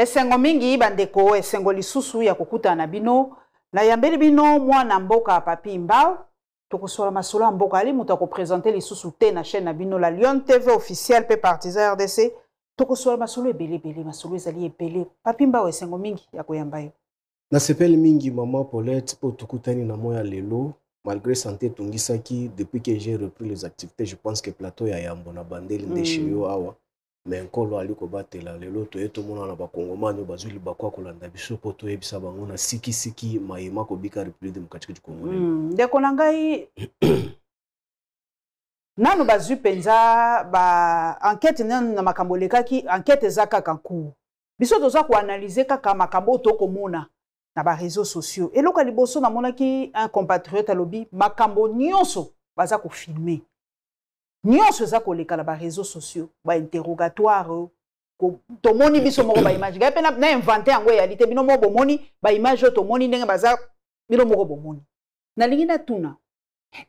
esengo mingi bandeko esengo lisusu ya kokuta na bino na yambeli bino mwana mboka papi mbao tokosola masolo mboka ali muta ko présenter lisusu te na chaîne na bino la Lion TV officielle pe partisan RDC tokosola masolo ebele masolo ezali ebele papi mbao esengo mingi ya koyamba yo na sepeli mingi maman Paulette po tokutani na moya lelo malgré santé tungisaki depuis que j'ai repris les activités je pense que plateau ya yambo na bandeli ndeshiyo awa mais nkolo ali ko batela lelo to eto mona na bakongomani bazuli bakwa kolanda biso po to yebisa bango na siki mayema ko bika République démocratique du Congo ndeko na ngai nanu bazu penza ba enquête na makambo lekaki enquête zaka kanku biso toza ko analyser kaka makambo to komona na ba réseaux sociaux eloka liboso na monaki un compatriote alobi makambo nyonso baza ko filmer nyonso za koleka na ba réseaux sociaux ba interrogatoire to moni biso moko ba image ga pe na inventer yango réalité bino mo bomoni ba image to moni ndenge baza bino moko bomoni na lingi na tuna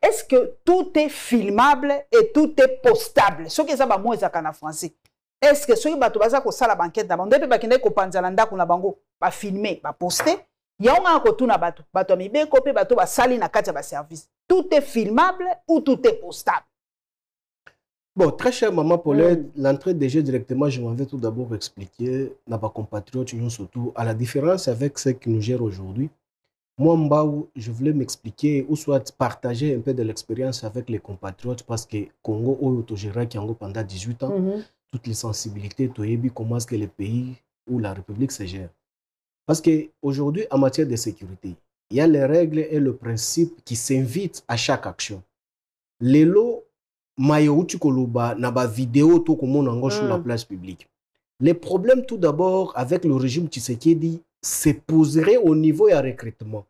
est-ce que tout est filmable et tout est postable ce que ça ba mo ezaka na français est-ce que soki bato baza ko sala banquette na bando pe bakende ko panzala ndako na bango ba filmer ba poster yaonga ko tuna bato amibeko pe bato ba sali na kati ya ba service tout est filmable ou tout est postable. Bon, très cher maman Paulette, l'entrée des jeux directement, je m'en vais tout d'abord expliquer, n'a pas compatriotes, surtout, à la différence avec ce qui nous gère aujourd'hui. Moi, Mbaou, je voulais m'expliquer ou soit partager un peu de l'expérience avec les compatriotes parce que Congo, autogéré qui pendant 18 ans, toutes les sensibilités, comment est-ce que le pays ou la République se gère. Parce qu'aujourd'hui, en matière de sécurité, il y a les règles et le principe qui s'invitent à chaque action. Les lots, Maïouti Koloba, Naba vidéo, tout comme on engage sur la place publique. Les problèmes, tout d'abord, avec le régime Tshisekedi, se poseraient au niveau du recrutement.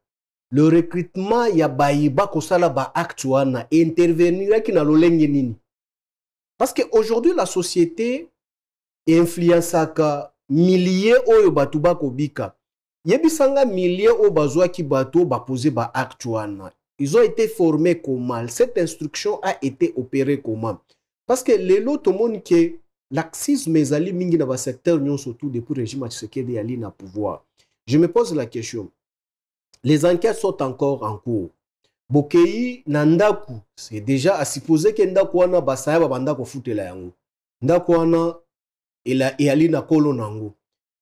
Le recrutement, il y a Baïba, Kosala, Ba Aktuana, intervenir qui n'a l'olenge nini. Parce qu'aujourd'hui, la société influence milliers de batuba kobika. Yebisanga milliers de bazwa ki bato ba poser ba Aktuana. Ils ont été formés comment? Cette instruction a été opérée comment? Parce que les lots, tout le monde qui laxisme est allé mingi dans le secteur, surtout depuis le régime Tshisekedi ali na pouvoir. Je me pose la question. Les enquêtes sont encore en cours. Bokei Nandaku, c'est déjà à supposer que Ndaku wana basaya babanda ko futela yango. Ndaku wana et ali na kolo nango.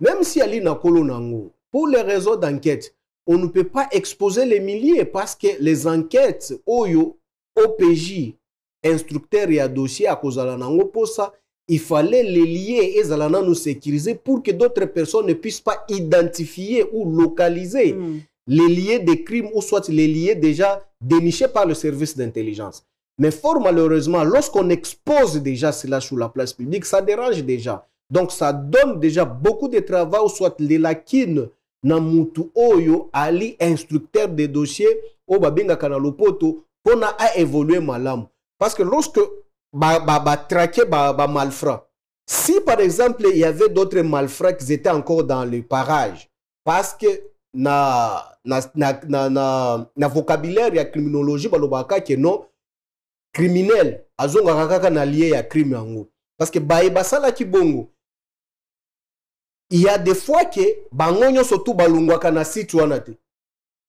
Même si ali na kolo nango, pour les réseaux d'enquête, on ne peut pas exposer les milliers parce que les enquêtes, Oyo, OPJ, instructeurs et dossiers à cause de la nango pour ça, il fallait les lier et Zalana nous sécuriser pour que d'autres personnes ne puissent pas identifier ou localiser les liés des crimes ou soit les liés déjà dénichés par le service d'intelligence. Mais fort malheureusement, lorsqu'on expose déjà cela sur la place publique, ça dérange déjà. Donc ça donne déjà beaucoup de travail ou soit les lacunes Namutu Oyo Ali instructeur des dossiers au Babinga Kanalopoto pour a évolué malam. Parce que lorsque traquer malfrats, si par exemple il y avait d'autres malfrats qui étaient encore dans le parage, parce que na vocabulaire il y a criminologie balobaka que non criminel azonga kaka na lié ya crime yango parce que basala ki bongo. Il y a des fois que bangonyo surtout balungwaka na site wanate.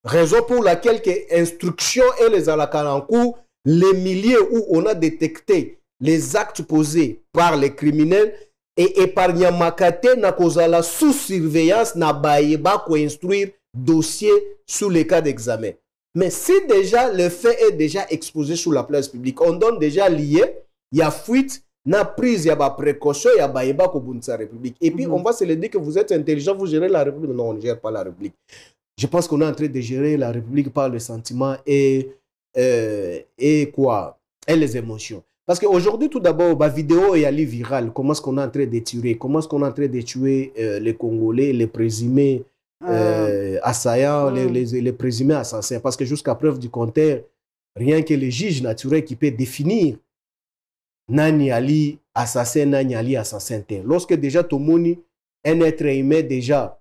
Raison pour laquelle que instruction et les alakanankou, les milliers où on a détecté les actes posés par les criminels et épargna makate na kozala sous surveillance na baïba ko instruire dossier sous les cas d'examen. Mais si déjà le fait est déjà exposé sur la place publique, on donne déjà lié, il y a fuite, na prise, il y a précaution, il y a baïba ko bunsa République. Et puis on va se le dire que vous êtes intelligent, vous gérez la République. Non, on ne gère pas la République. Je pense qu'on est en train de gérer la République par le sentiment et quoi? Et les émotions. Parce qu'aujourd'hui, tout d'abord, la vidéo est allée virale. Comment est-ce qu'on est en train de tuer? Comment est-ce qu'on est en train de tuer les Congolais, les présumés assaillants, les présumés assassins? Parce que jusqu'à preuve du contraire, rien que les juges naturels qui peuvent définir Nani Ali assassin, Nani Ali assassin. Lorsque déjà tout le monde, un être humain déjà,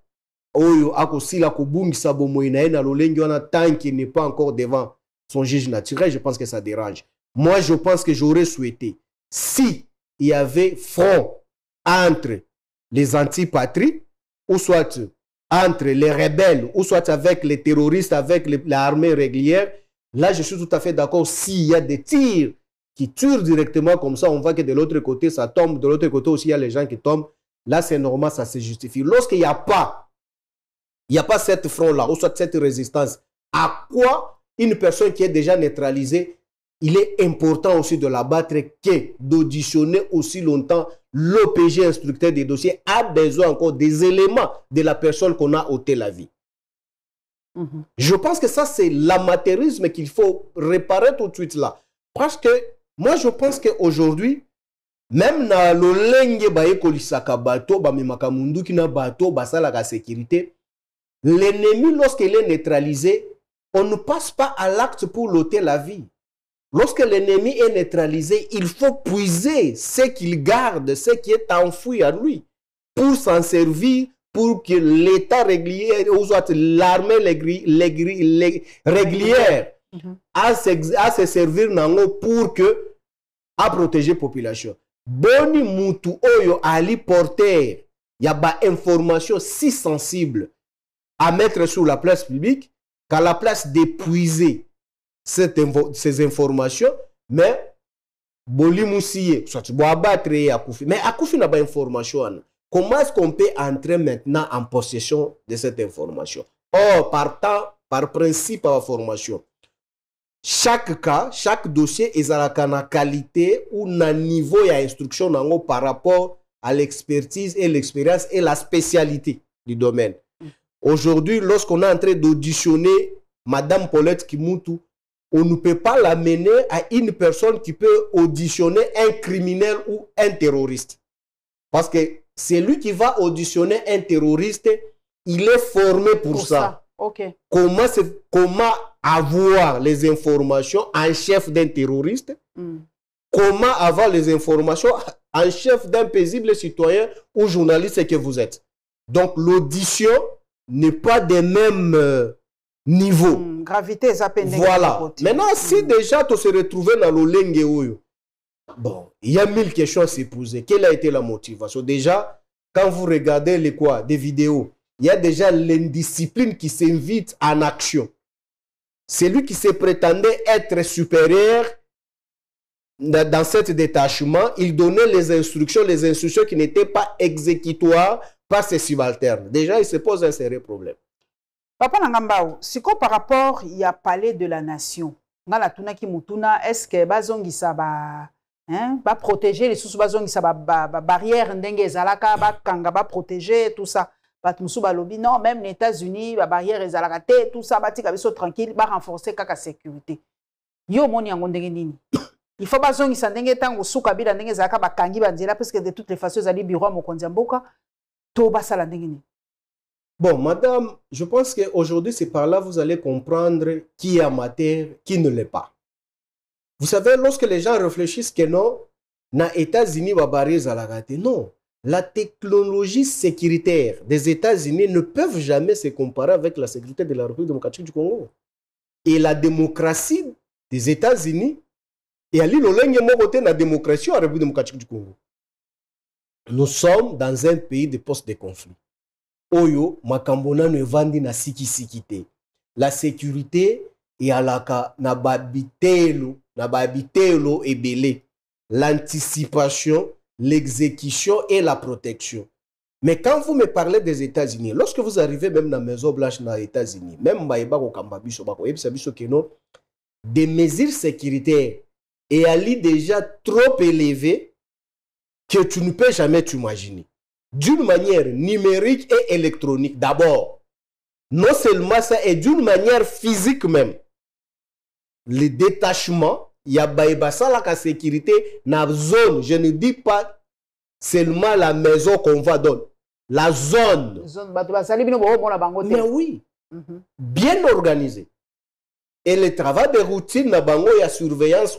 Oyo akosila kobungi sabo moina na lolengi wana tant qu'il n'est pas encore devant son juge naturel, je pense que ça dérange. Moi, je pense que j'aurais souhaité, si il y avait front entre les antipatries, ou soit entre les rebelles, ou soit avec les terroristes, avec l'armée régulière, là, je suis tout à fait d'accord. S'il y a des tirs qui tuent directement comme ça, on voit que de l'autre côté, ça tombe. De l'autre côté aussi, il y a les gens qui tombent. Là, c'est normal, ça se justifie. Lorsqu'il n'y a pas cette front-là, ou soit cette résistance, à quoi une personne qui est déjà neutralisée, il est important aussi de la battre que d'auditionner aussi longtemps l'OPG instructeur des dossiers a besoin encore des éléments de la personne qu'on a ôté la vie. Je pense que ça, c'est l'amateurisme qu'il faut réparer tout de suite là. Parce que moi, je pense qu'aujourd'hui, même dans le lenge baekolisaka bato, bamemaka munduki na bato, basala la sécurité, l'ennemi, lorsqu'il est neutralisé, on ne passe pas à l'acte pour l'ôter la vie. Lorsque l'ennemi est neutralisé, il faut puiser ce qu'il garde, ce qui est enfoui à lui, pour s'en servir, pour que l'État régulier, ou soit l'armée régulière, à se servir pour que, à protéger la population. Boni mutu oyo ali porter, il y a des informations si sensibles à mettre sur la place publique, qu'à la place d'épuiser ces informations, mais boli moussier, soit tu bois battre Akoufi, mais Akoufi n'a pas d'information. Comment est-ce qu'on peut entrer maintenant en possession de cette information? Or, par principe à la formation, chaque cas, chaque dossier est à la qualité ou na niveau d'instruction par rapport à l'expertise et l'expérience et la spécialité du domaine. Aujourd'hui, lorsqu'on est en train d'auditionner Madame Paulette Kimutu, on ne peut pas l'amener à une personne qui peut auditionner un criminel ou un terroriste. Parce que c'est lui qui va auditionner un terroriste, il est formé pour ça. Okay. Comment avoir les informations en chef d'un terroriste? Comment avoir les informations en chef d'un paisible citoyen ou journaliste que vous êtes? Donc l'audition n'est pas des mêmes niveaux. Gravité, ça peut. Voilà. Maintenant, si déjà tu se retrouves dans le lengue, bon, il y a 1000 questions à se poser. Quelle a été la motivation? Déjà, quand vous regardez des vidéos, il y a déjà l'indiscipline qui s'invite en action. Celui qui se prétendait être supérieur dans cet détachement, il donnait les instructions qui n'étaient pas exécutoires par ses subalternes. Déjà, il se pose un sérieux problème. Papa Nangambao, si par rapport, il y a palais de la nation, est-ce que bazongisa ba protéger les sous bazongisa ba barrière ndenge zalaka ba kanga ba protéger tout ça? Lobby, non, même les États-Unis, la barrière est à la tête, tout ça, tranquille, va renforcer la sécurité. Yo moni yango ndenge nini. Il faut pas zongi sandenge tango souka bila ndenge zaka ba kangi banzela parce que de toutes les façons zali bureau mokonzi mboka to basala ndenge nini. Bon, madame, je pense qu'aujourd'hui, c'est par là vous allez comprendre qui est amateur, qui ne l'est pas. Vous savez, lorsque les gens réfléchissent que non, na États-Unis ba barrière à la tête, non. La technologie sécuritaire des États-Unis ne peuvent jamais se comparer avec la sécurité de la République démocratique du Congo. Et la démocratie des États-Unis, et à l'île la démocratie à la République démocratique du Congo. Nous sommes dans un pays de poste de conflit. Oyo, makambona ne vandi na siki-sikite. La sécurité est à la na babitelo ebele. L'anticipation, l'exécution et la protection. Mais quand vous me parlez des États-Unis, lorsque vous arrivez même dans la Maison Blanche dans les États-Unis, même des mesures sécuritaires et ali déjà trop élevées que tu ne peux jamais t'imaginer. D'une manière numérique et électronique d'abord. Non seulement ça, et d'une manière physique même. Le détachement, il y a la sécurité dans la zone. Je ne dis pas seulement la maison qu'on va donner. La zone. Mais oui. Bien organisé. Et le travail de routine, il y a surveillance,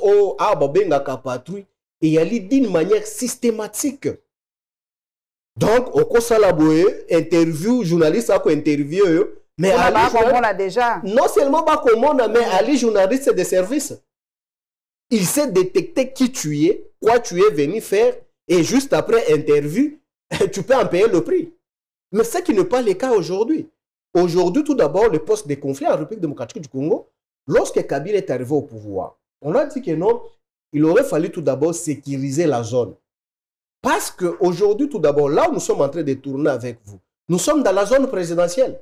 patrouille, et il y a d'une manière systématique. Donc, au Kosalaboye, interview, journaliste, interview, mais déjà. Non seulement pas comment, mais Ali, journaliste de service. Il sait détecter qui tu es, quoi tu es venu faire, et juste après interview, tu peux en payer le prix. Mais ce qui n'est pas le cas aujourd'hui. Aujourd'hui, tout d'abord, le poste de conflit en République démocratique du Congo, lorsque Kabila est arrivé au pouvoir, on a dit que non, il aurait fallu tout d'abord sécuriser la zone. Parce qu'aujourd'hui, tout d'abord, là où nous sommes en train de tourner avec vous, nous sommes dans la zone présidentielle.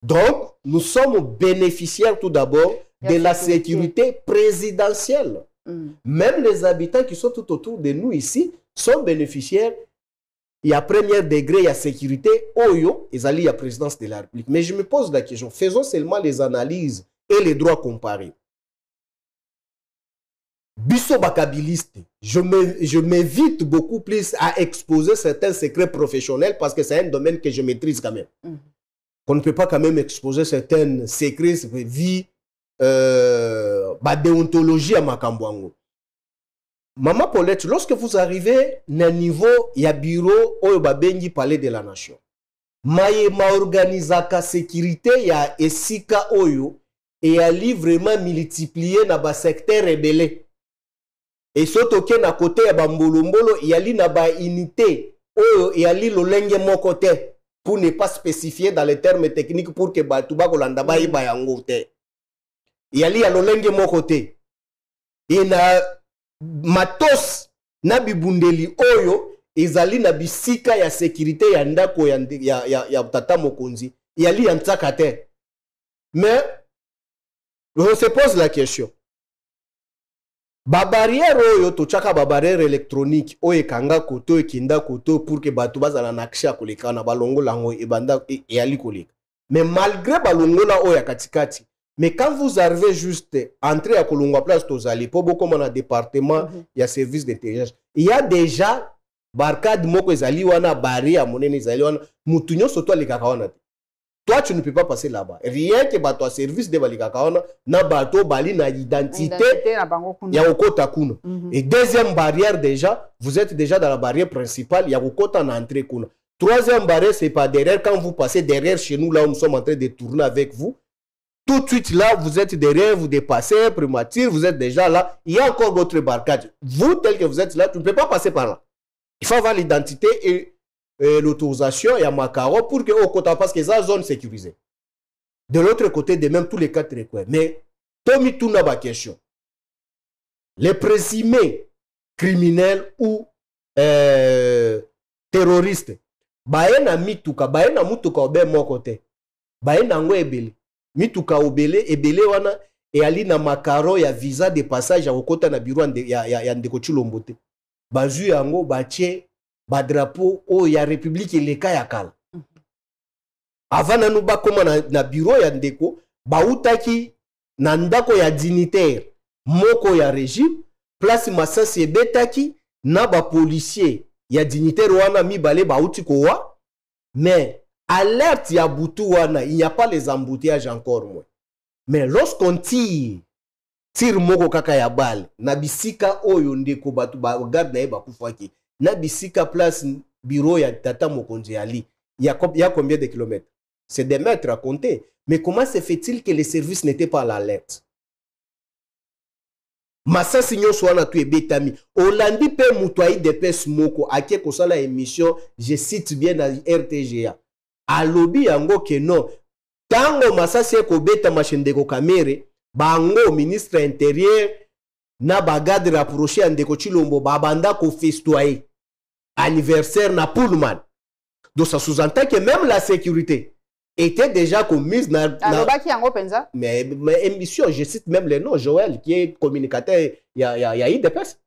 Donc, nous sommes bénéficiaires tout d'abord de la sécurité présidentielle. Même les habitants qui sont tout autour de nous ici sont bénéficiaires. Il y a premier degré, il y a sécurité. Oyo, il y a la présidence de la République. Mais je me pose la question, faisons seulement les analyses et les droits comparés. Bisso bakabiliste, je m'évite beaucoup plus à exposer certains secrets professionnels parce que c'est un domaine que je maîtrise quand même. On ne peut pas quand même exposer certains secrets vie déontologie à Makambouango. Maman Paulette, lorsque vous arrivez à un niveau, il y a bureau au Babengi Palais de la Nation. Ma organisaka sécurité, il y a Esika Oyo et il y a vraiment multiplié dans le secteur rebelle. Et surtout que na côté ya Bambolombolo, il y a une unité Oyo il y a l'olenge mon côté pour ne pas spécifier dans les termes techniques pour que Batuba Kolandaba y bayangote. Il y a l'olenge mon côté. Et na matos na bibundeli oyo ezali na bisika ya sécurité ya ndako ya tata mokonzi yali ya ntaka te. Mais on se pose la question, ba barrière oyo tochaka ba barrière électronique oyo kanga koto ekinda koto pour que batu bazala na accès koleka na balongola ngo ebanda yali koleka. Mais malgré balongola oyo ya katikati, mais quand vous arrivez juste entrer à Kolongwa Place Tozali, pour beaucoup dans le département, il y a service d'intelligence. Il y a déjà barcade moko ezali wana barrière monene ezali wana mutunyo soto le kakaona. Toi tu ne peux pas passer là-bas. Rien que bato service de bali kakaona na bato bali na identité ya okota kuna. Et deuxième barrière déjà, vous êtes déjà dans la barrière principale, ya okota na entrée kuna. Troisième barrière c'est pas derrière, quand vous passez derrière chez nous là où nous sommes en train de tourner avec vous. Tout de suite là, vous êtes derrière, vous dépassez, primature, vous êtes déjà là. Il y a encore d'autres barricades. Vous, tel que vous êtes là, tu ne peux pas passer par là. Il faut avoir l'identité et l'autorisation et un macaro pour que au côté parce que c'est une zone sécurisée. De l'autre côté, de même tous les cas très quoi. Mais Tommy Touna ba question. Les présumés criminels ou terroristes, baena mituka, baena mutuka obe mon côté. Baena ngo ebele. Mituka obele ebele wana e ali na makaro ya visa de passage ya kokota na bureau ya ndeko Chilombo te. Bazu yango batie ba drapeau o ya république eleka ya kala. Avant nanu ba koma na bureau ya ndeko bautaki na ndako ya dignitaire moko ya régime place Masasi ebetaki na ba policier ya dignitaire wana mibale bauti ko wa. Mais alerte ya butu wana, il n'y a pas les embouteillages encore moins. Mais lorsqu'on tire moko kaka ya balle, na bisika oyo ndeko batu ba garde na eba kufaki, na bisika place bureau ya tata mokonzi ali, il y a combien de kilomètres? C'est des mètres à compter. Mais comment se fait-il que les services n'étaient pas à l'alerte? Masasi nyonso wana tu ebetami. Olandi pe mutuai de pes moko ake kosala émission, je cite bien na RTGA. Alobi yango ke non. Tango Masasi ekobeta mashendeko kamere, bango ministre intérieur na bagade rapproché à ndeko Chilombo babanda ko festoyer anniversaire na Pullman. Donc ça sous-entend que même la sécurité était déjà commise mais émission, je cite même le nom, Joël, qui est communicateur, il y a IDPS.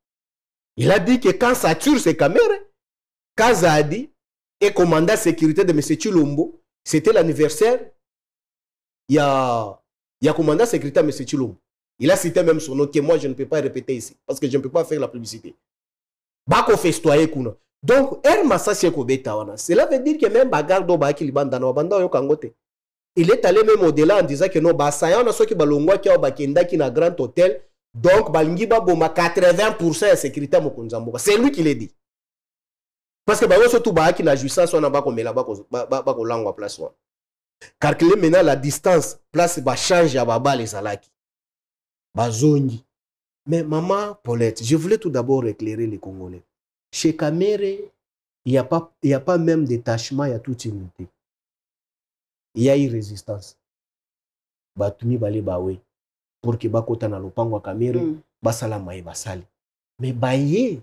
Il a dit que quand ça tue ses caméras, quand ça a dit, et commandant sécurité de M. Chilombo, c'était l'anniversaire, il y a commandant sécurité de M. Chilombo. Il a cité même son nom, que moi je ne peux pas répéter ici, parce que je ne peux pas faire la publicité. Bako festoyer kuna. Donc, cela veut dire que même Bagardo Baki Libanda no Banda yo Kangote. Il est allé même au-delà en disant que non, Basayan na soki balongwa ki au Bakenda ki na grand hôtel, donc Balingiba boma 80% de sécurité mokonzamboka. C'est lui qui l'a dit. Parce que Bayo surtout Baki na jouissance on a bako mela bako langwa place one. Calculer maintenant la distance, place ba change ya baba les alaki. Bazongi. Mais maman Paulette, je voulais tout d'abord éclairer les Congolais. Chez Kamere, il n'y a pas même détachement, il y a toute unité. Il y a une résistance. Batumi bale bawe. Pour que bakota na lopango kamere, basala maye basali. Mais baye,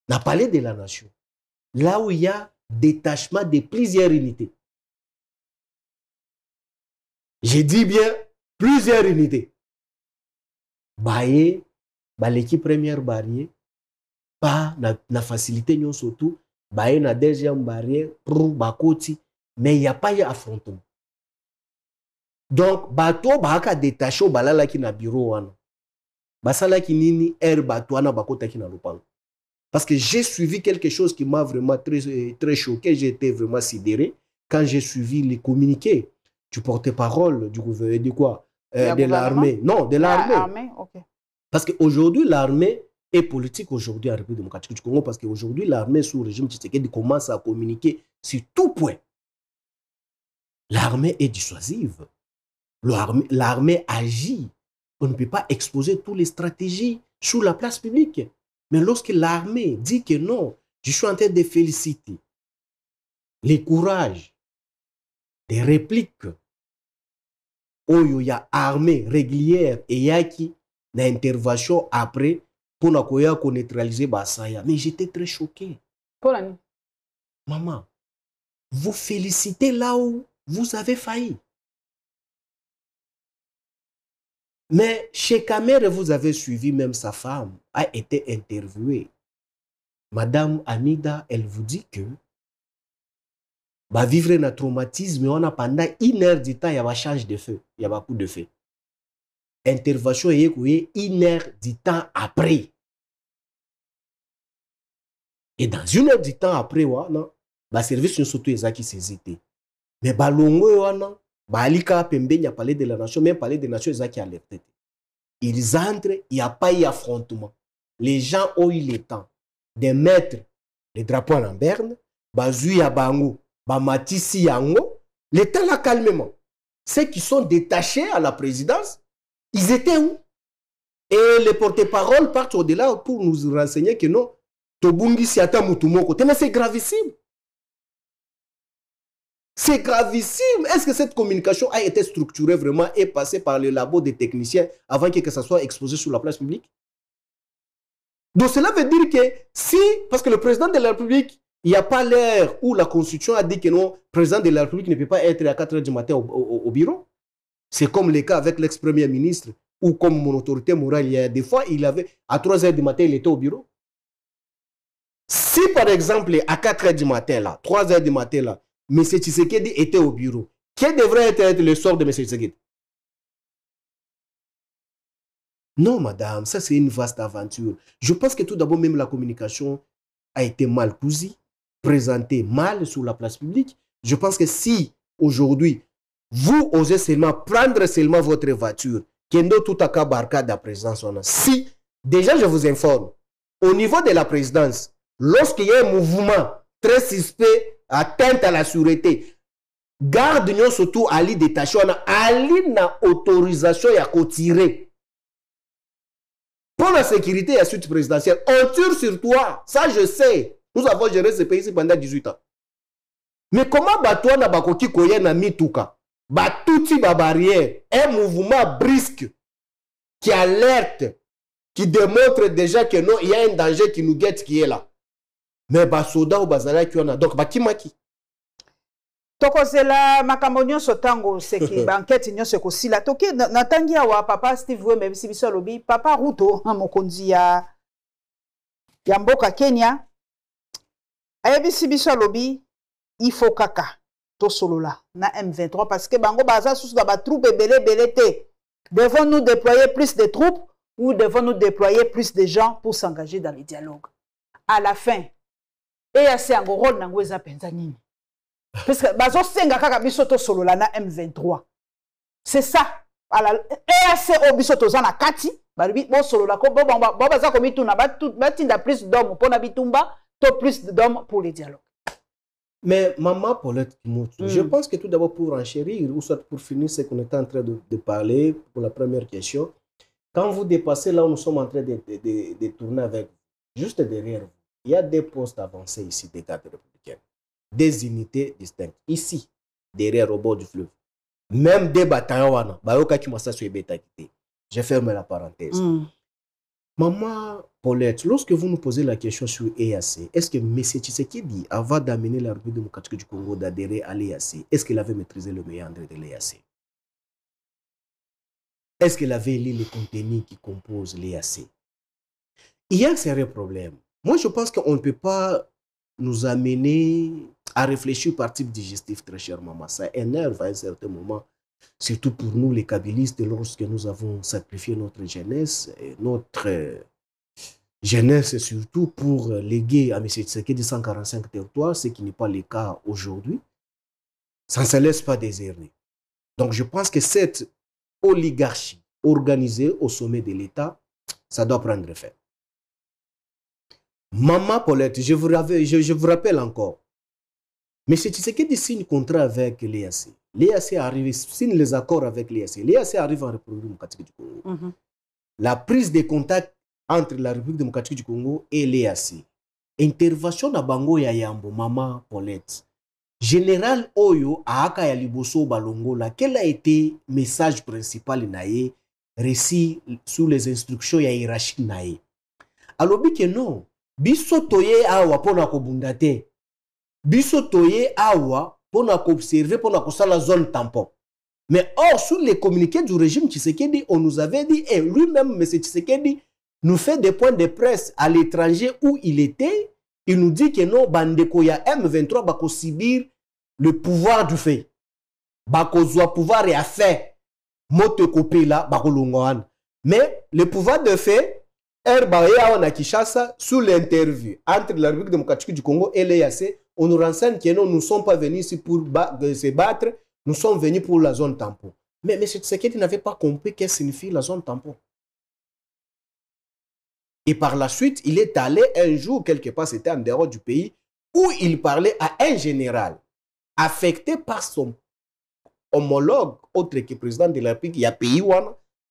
na palais de la nation, là où il y a détachement de plusieurs unités. Je dis bien plusieurs unités. Baye, l'équipe première barrière, pas na facilité nyon surtout, baye na deuxième barrière, pour bakoti, mais il n'y a pas eu affrontement. Donc, bato baka détaché balala ki na bureau wana. Basala ki nini bato wana bakota ki na lopango. Parce que j'ai suivi quelque chose qui m'a vraiment très choqué, j'ai été vraiment sidéré quand j'ai suivi les communiqués du porte-parole du gouvernement, de quoi de l'armée. Non, de l'armée. Okay. Parce qu'aujourd'hui, l'armée est politique aujourd'hui en République démocratique du Congo, parce qu'aujourd'hui, l'armée sous le régime Tshisekedi commence à communiquer sur tout point. L'armée est dissuasive. L'armée agit. On ne peut pas exposer toutes les stratégies sur la place publique. Mais lorsque l'armée dit que non, je suis en train de féliciter les courages des répliques où il y a armée régulière et il y a qui d'intervention après pour neutraliser Basaya. Mais j'étais très choqué. Maman, vous félicitez là où vous avez failli. Mais chez Kamere, vous avez suivi, même sa femme a été interviewée. Madame Amida, elle vous dit que vivre un traumatisme, on a pendant 1 heure du temps, il y a un change de feu, il y a un coup de feu. Intervention est 1 heure du temps après. Et dans 1 heure du temps après, le service ne surtout qui s'hésitait. Mais balongo Balika Pembenya palais de la nation, même palais de la nation, ils ont alerté. Ils entrent, il n'y a pas eu affrontement. Les gens ont eu le temps de mettre les drapeaux en berne, Bazui ya Bango, Bamatisi Yango, l'État là calmement. Ceux qui sont détachés à la présidence, ils étaient où? Et les porte-parole partent au-delà pour nous renseigner que non, Tobungi Siata Mutumoko, mais c'est gravissime. C'est gravissime. Est-ce que cette communication a été structurée vraiment et passée par le labo des techniciens avant que ça soit exposé sur la place publique? Donc cela veut dire que si, parce que le président de la République, il n'y a pas l'heure où la Constitution a dit que non, le président de la République ne peut pas être à 4 h du matin au bureau. C'est comme le cas avec l'ex-premier ministre, ou comme mon autorité morale, il y a des fois, il avait, à 3 h du matin, il était au bureau. Si par exemple, à 4 h du matin, là, 3 h du matin, là, M. Tshisekedi était au bureau, quel devrait être le sort de M. Tshisekedi? Non, madame, ça c'est une vaste aventure. Je pense que tout d'abord, même la communication a été mal cousue, présentée mal sur la place publique. Je pense que si, aujourd'hui, vous osez seulement prendre seulement votre voiture, Kendo tout à cas barcade à présence, si, déjà je vous informe, au niveau de la présidence, lorsqu'il y a un mouvement très suspect, atteinte à la sûreté, garde nous surtout Ali détaché, Ali na autorisation à tirer. Pour la sécurité et la suite présidentielle, on tire sur toi. Ça, je sais. Nous avons géré ce pays pendant 18 ans. Mais comment batouan na bakoti koye na mituka? Batouti ba barrière. Un mouvement brusque qui alerte, qui démontre déjà que non, il y a un danger qui nous guette qui est là. Mais basoda ou bazala qui on a. Donc, bakimaki. Tokozela makambo nyonso tango seki banquete nyonso ekosila toki natangi awa papa Steve Wembe bisi biso alobi papa Ruto mokonzi ya mboka Kenya ayebisi biso alobi il faut kaka tosolola na M23 parce que bango baza susu ba troupe belé te. Devons-nous déployer plus de troupes ou devons-nous déployer plus de gens pour s'engager dans les dialogues? À la fin, EAC a un rôle nango eza penza nini? Parce que bazo senga kaka biso to solo la na M23. C'est ça. Alors EAC o biso to za na kati, ba bo solo la ko bo baza ko mituna batinda plus d'hommes pour na bitumba, to plus d'hommes pour les dialogues. Mais maman Paulette Kimoto, je pense que tout d'abord pour enchérir ou soit pour finir ce qu'on est en train de parler pour la première question, quand vous dépassez là où nous sommes en train de tourner avec juste derrière vous, il y a des postes avancés ici des gardes républicaines. Des unités distinctes. Ici, derrière au bord du fleuve. Même des bataillons, je ferme la parenthèse. Maman Paulette, lorsque vous nous posez la question sur EAC, est-ce que M. Tshisekedi, avant d'amener la République démocratique du Congo d'adhérer à l'EAC, est-ce qu'il avait maîtrisé le méandre de l'EAC? Est-ce qu'il avait lu les contenus qui composent l'EAC? Il y a un sérieux problème. Moi, je pense qu'on ne peut pas nous amener à réfléchir par type digestif, très cher maman. Ça énerve à un certain moment, surtout pour nous, les kabylistes, lorsque nous avons sacrifié notre jeunesse, surtout pour léguer à M. Tshisekedi 145 territoires, ce qui n'est pas le cas aujourd'hui. Ça ne se laisse pas déserter. Donc, je pense que cette oligarchie organisée au sommet de l'État, ça doit prendre fin. Maman Paulette, je vous rappelle encore, M. Tshisekedi signe contrat avec l'EAC. L'EAC signe les accords avec l'EAC. L'EAC arrive en République démocratique du Congo. La prise de contact entre la République démocratique du Congo et l'EAC. Intervention na bango ya Yambo, Maman Paulette. Général Oyo Aaka ya Liboso Balongola, quel a été le message principal nae récit sous les instructions ya hiérarchique nae? Alobi que non. Biso toye awa pona ko bundate. Biso toye awa pona ko observer pona ko sala zone tampon. Mais or sous les communiqués du régime Tshisekedi, on nous avait dit, et lui-même M. Tshisekedi nous fait des points de presse à l'étranger où il était. Il nous dit que non, bandeko ya M23 bako subir le pouvoir du fait. Bako zwa pouvoir et affaire. Mote kopé là bako longoan. Mais le pouvoir de fait sous l'interview entre la République démocratique du Congo et l'EAC, on nous renseigne que non, nous ne sommes pas venus ici pour se battre, nous sommes venus pour la zone tampon. Mais M. Tshisekedi n'avait pas compris qu'est-ce que signifie la zone tampon. Et par la suite, il est allé un jour, quelque part, c'était en dehors du pays, où il parlait à un général affecté par son homologue, autre que président de la République, il y a pays où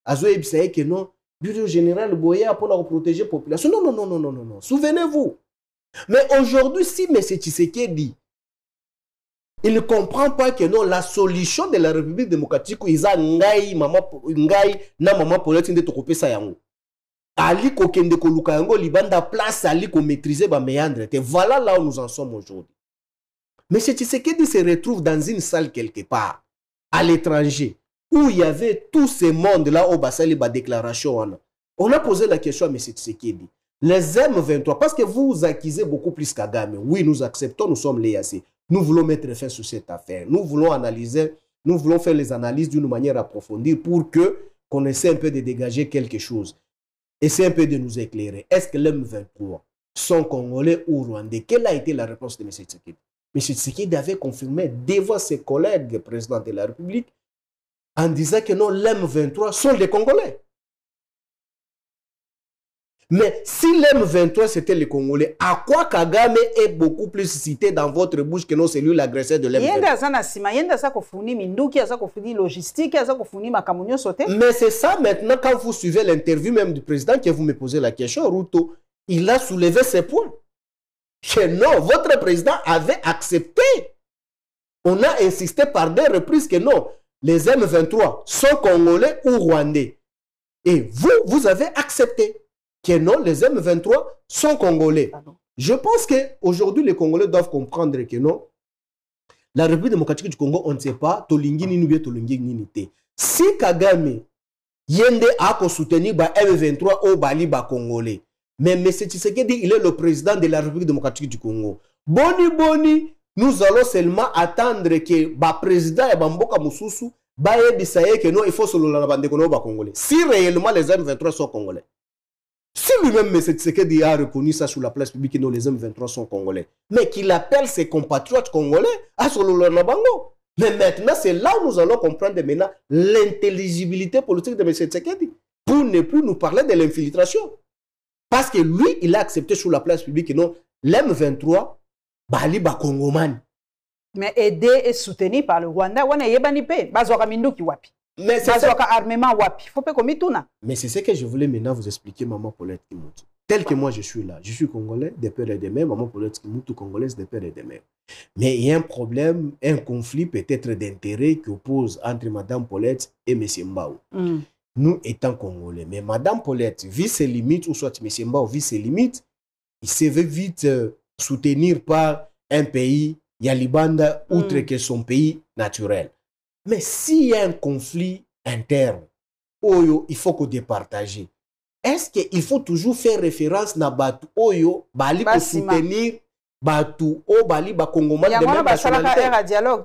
il savait que non, bureau général Boya pour protéger la population. Non. Souvenez-vous. Mais aujourd'hui, si M. Tshisekedi, il ne comprend pas que non, la solution de la République démocratique, ils ont maman Paulette de tokopé sa yango. Ali ko kende ko luka yango libanda place ali ko maîtriser ba méandre. Voilà là où nous en sommes aujourd'hui. M. Tshisekedi se retrouve dans une salle quelque part, à l'étranger, où il y avait tout ce monde-là au Bassali, la déclaration. On a posé la question à M. Tshisekedi. Les M23, parce que vous accusez beaucoup plus Kagame. Oui, nous acceptons, nous sommes l'EAC. Nous voulons mettre fin sur cette affaire. Nous voulons analyser, nous voulons faire les analyses d'une manière approfondie pour qu'on essaie un peu de dégager quelque chose. Essaie un peu de nous éclairer. Est-ce que les M23 sont congolais ou rwandais? Quelle a été la réponse de M. Tshisekedi? M. Tshisekedi avait confirmé devant ses collègues présidents de la République en disant que non, les M23 sont des Congolais. Mais si les M23 c'était les Congolais, à quoi Kagame est beaucoup plus cité dans votre bouche que non, c'est lui l'agresseur de l'M23? Mais c'est ça maintenant, quand vous suivez l'interview même du président que vous me posez la question, Ruto, il a soulevé ces points. Que non, votre président avait accepté. On a insisté par des reprises que non, les M23 sont congolais ou rwandais. Et vous avez accepté que non, les M23 sont congolais. Pardon. Je pense qu'aujourd'hui, les Congolais doivent comprendre que non, la République démocratique du Congo, on ne sait pas, Tolingi ni bien Tolingi ni te. Si Kagame yende a soutenir M23 au Bali congolais, mais M. Tshisekedi, il est le président de la République démocratique du Congo. Boni, nous allons seulement attendre que le président et Bamboka Moussousou que non, il faut se le congolais. Si réellement les M23 sont congolais. Si lui-même, M. Tshisekedi a reconnu ça sur la place publique, que non, les M23 sont congolais, mais qu'il appelle ses compatriotes congolais à Sololanabango. Mais maintenant, c'est là où nous allons comprendre maintenant l'intelligibilité politique de M. Tshisekedi pour ne plus nous parler de l'infiltration. Parce que lui, il a accepté sur la place publique que non, l'M23, Bali Bakongoman. Mais aidé et soutenu par le Rwanda, on est Yebanipe, Bazwaka Minduki Wapi. Mais c'est ça. Mais c'est ce que je voulais maintenant vous expliquer, Maman Paulette Kimouti. tel que moi je suis là. Je suis congolais, des pères et des mères, maman Paulette Kimutu, congolaise, des pères et des mères. Mais il y a un problème, un conflit peut-être d'intérêt qui oppose entre Madame Paulette et M. Mbao. Nous étant congolais. Mais Madame Paulette vit ses limites, ou soit M. Mbao vit ses limites, il se veut vite soutenir par un pays, Yalibanda, outre que son pays naturel. Mais s'il y a un conflit interne, Oyo, il faut qu'on départage. Est-ce qu'il faut toujours faire référence à Batu Oyo, Bali pour soutenir Batu O Bali, Bakongomani de même nationalité? Era dialogue,